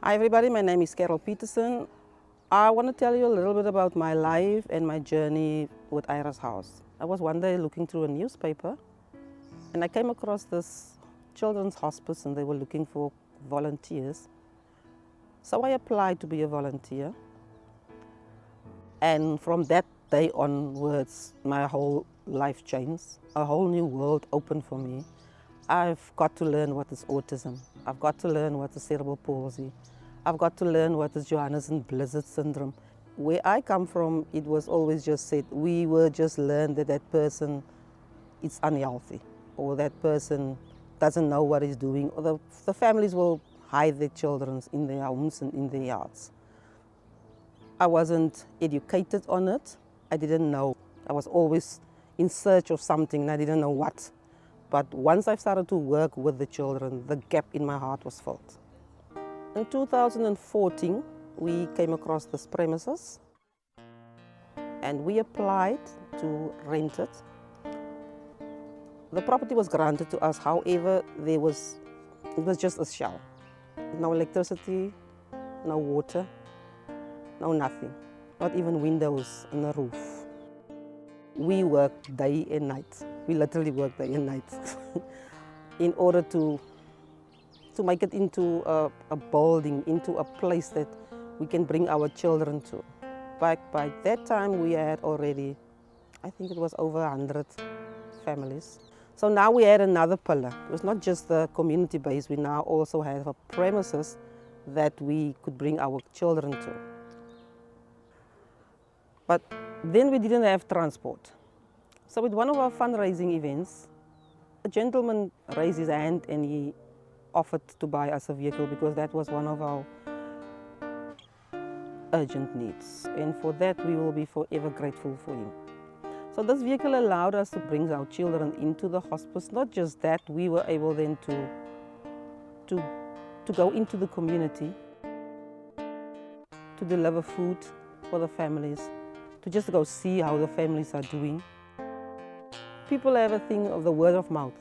Hi everybody, my name is Carol Peterson. I want to tell you a little bit about my life and my journey with Ira's House. I was one day looking through a newspaper and I came across this children's hospice and they were looking for volunteers. So I applied to be a volunteer, and from that day onwards my whole life changed. A whole new world opened for me. I've got to learn what is autism. I've got to learn what is cerebral palsy. I've got to learn what is Johannesson Blizzard syndrome. Where I come from, it was always just said, we will just learn that that person is unhealthy, or that person doesn't know what he's doing, or the families will hide their children in their homes and in their yards. I wasn't educated on it. I didn't know. I was always in search of something and I didn't know what. But once I started to work with the children, the gap in my heart was filled. In 2014, we came across this premises and we applied to rent it. The property was granted to us, however, it was just a shell. No electricity, no water, no nothing, not even windows and a roof. We worked day and night. We literally worked day and night in order to make it into a building, into a place that we can bring our children to. By that time, we had already, I think it was over 100 families. So now we had another pillar. It was not just the community base, we now also have a premises that we could bring our children to. But then we didn't have transport. So with one of our fundraising events, a gentleman raised his hand and he offered to buy us a vehicle because that was one of our urgent needs. And for that, we will be forever grateful for him. So this vehicle allowed us to bring our children into the hospice. Not just that, we were able then to go into the community, to deliver food for the families, to just go see how the families are doing. People have a thing of the word of mouth.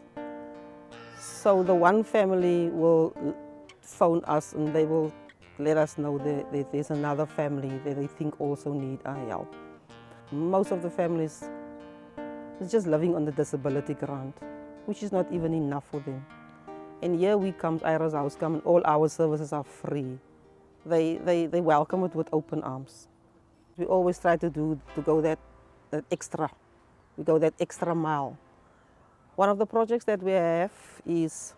So the one family will phone us and they will let us know that there's another family that they think also need our help. Most of the families is just living on the disability grant, which is not even enough for them. And here we come, Ira's House come, and all our services are free. They welcome it with open arms. We always try to go that extra. We go that extra mile. One of the projects that we have is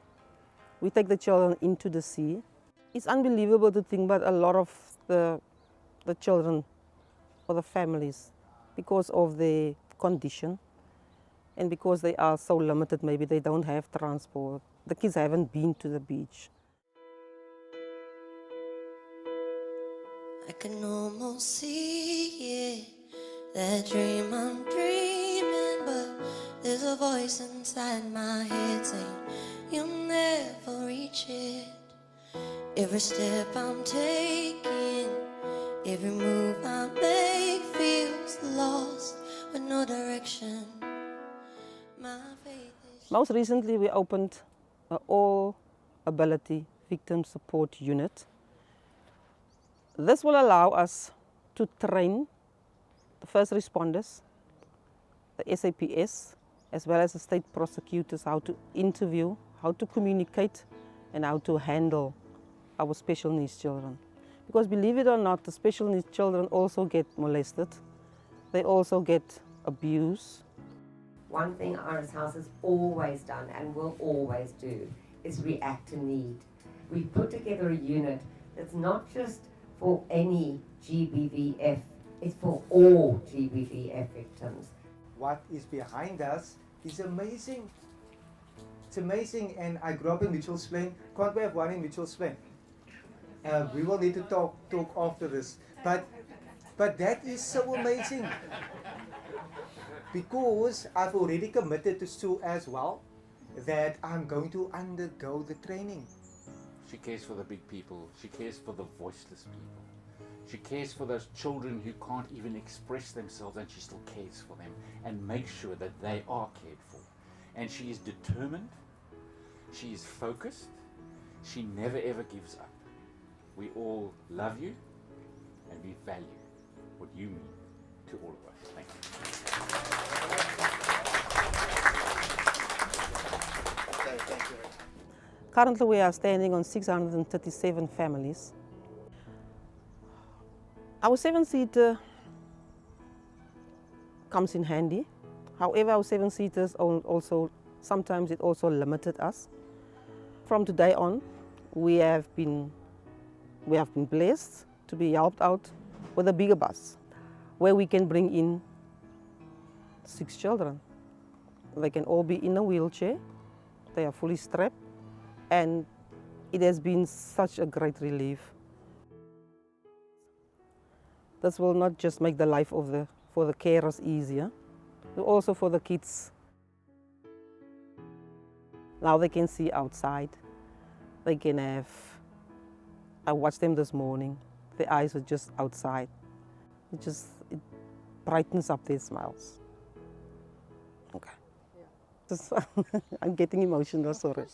we take the children into the sea. It's unbelievable to think, but a lot of the children or the families, because of their condition and because they are so limited, maybe they don't have transport. The kids haven't been to the beach. I can almost see it, that dream I'm dreaming, but there's a voice inside my head saying, you'll never reach it. Every step I'm taking, every move I make feels lost with no direction. My faith is... Most recently, we opened an all-ability victim support unit. This will allow us to train the first responders, the SAPS, as well as the state prosecutors, how to interview, how to communicate, and how to handle our special needs children. Because believe it or not, the special needs children also get molested. They also get abused. One thing Ira's House has always done and will always do is react to need. We put together a unit that's not just for any GBVF, it's for all GBVF victims. What is behind us is amazing. It's amazing, and I grew up in Mitchell's Plain. Can't we have one in Mitchell's Plain? We will need to talk after this. But that is so amazing. Because I've already committed to Sue as well that I'm going to undergo the training. She cares for the big people. She cares for the voiceless people. She cares for those children who can't even express themselves, and she still cares for them and makes sure that they are cared for. And she is determined. She is focused. She never ever gives up. we all love you and we value what you mean to all of us. Thank you. Thank you. Currently, we are standing on 637 families. Our 7-seater comes in handy. However, our 7-seaters also, sometimes it also limited us. From today on, we have been blessed to be helped out with a bigger bus where we can bring in 6 children. They can all be in a wheelchair. They are fully strapped, and it has been such a great relief. This will not just make the life for the carers easier, but also for the kids. Now they can see outside. They can have, I watched them this morning, their eyes were just outside. It brightens up their smiles. Okay. Just, I'm getting emotional, sorry.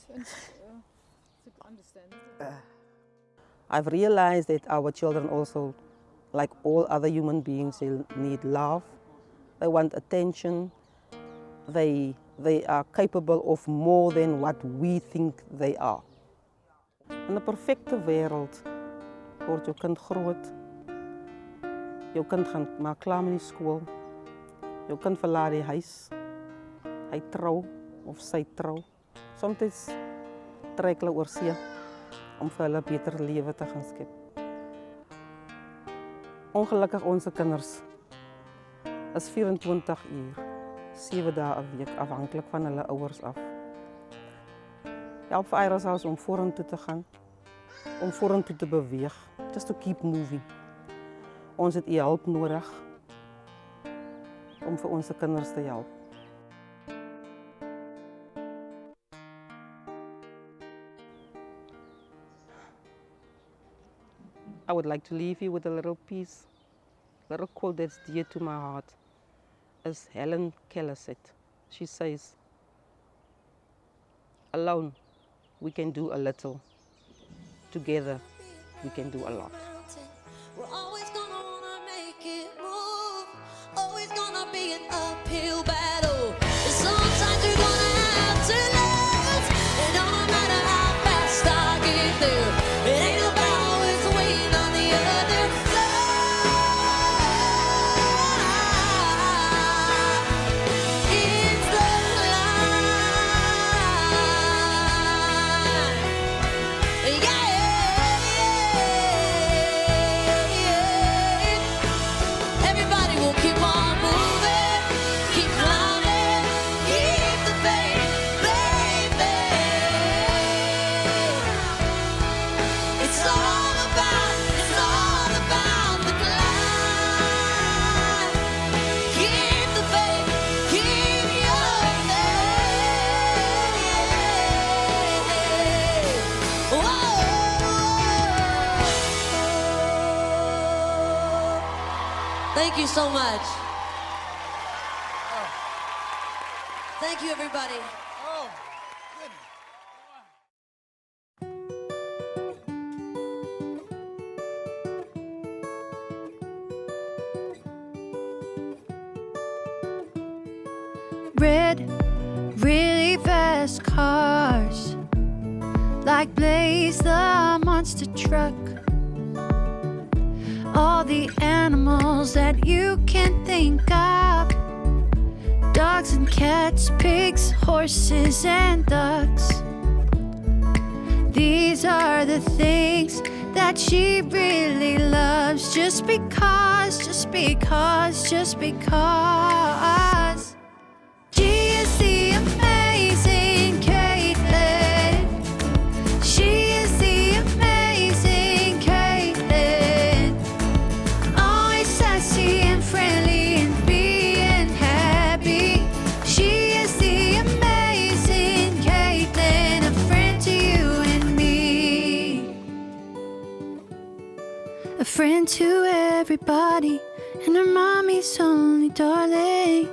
I've realized that our children also, like all other human beings, they need love. They want attention. They are capable of more than what we think they are. In 'n perfekte wêreld word jou kind groot. Jou kind gaan maak klaar met die skool. Jou kind verlaat die huis. Hy trou of sy trou. Soms trek hulle oor see om vir hulle 'n beter lewe te gaan skep. Ongelukkig ons kinders is 24 uur, 7 dae 'n week, afhanklik van hulle ouers af. Help vir Iris House om vorentoe te gaan, om vorentoe te beweeg, just to keep moving. Ons het u hulp nodig om vir ons kinders te help. I would like to leave you with a little piece, a little quote that's dear to my heart, as Helen Keller said. She says, "Alone, we can do a little. Together, we can do a lot." We're always gonna wanna make it move. Always gonna be an uphill battle. And sometimes you're gonna have to lose. And no matter how fast I get there, it ain't about always waiting on the other side. It's the line. Yeah. Everybody will keep on moving, keep climbing, keep the faith, baby. It's all about the climb. Keep the faith, keep your faith. Whoa. Thank you so much. Thank you, everybody. Red, really fast cars, like Blaze the monster truck. All the animals that you can think of, dogs and cats, pigs, horses and ducks. These are the things that she really loves, just because. She is the amazing Caitlin. She is the amazing Caitlin. Always sassy and friendly and being happy. She is the amazing Caitlin, a friend to you and me. A friend to everybody, and her mommy's only darling.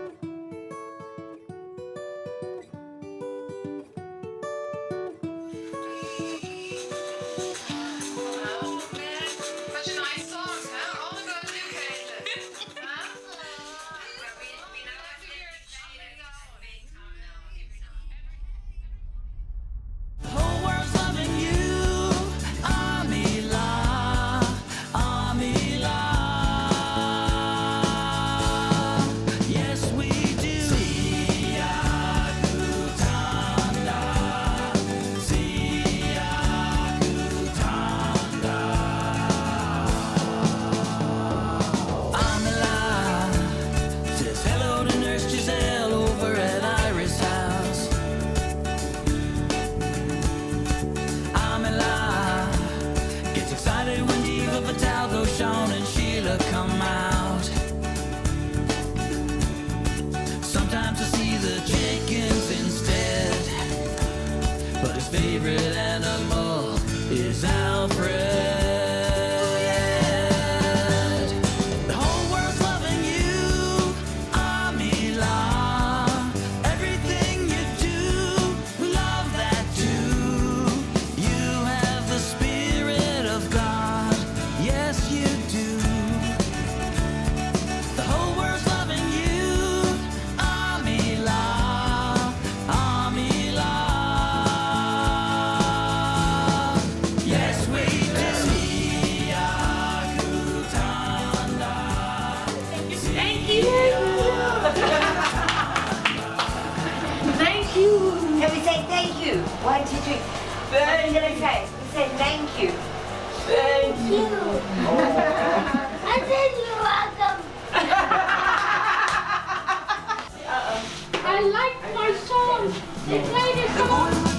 you. 1, 2, 3. What are you going to say? You say thank you. Thank you. I said you're welcome. I like my song. They played it so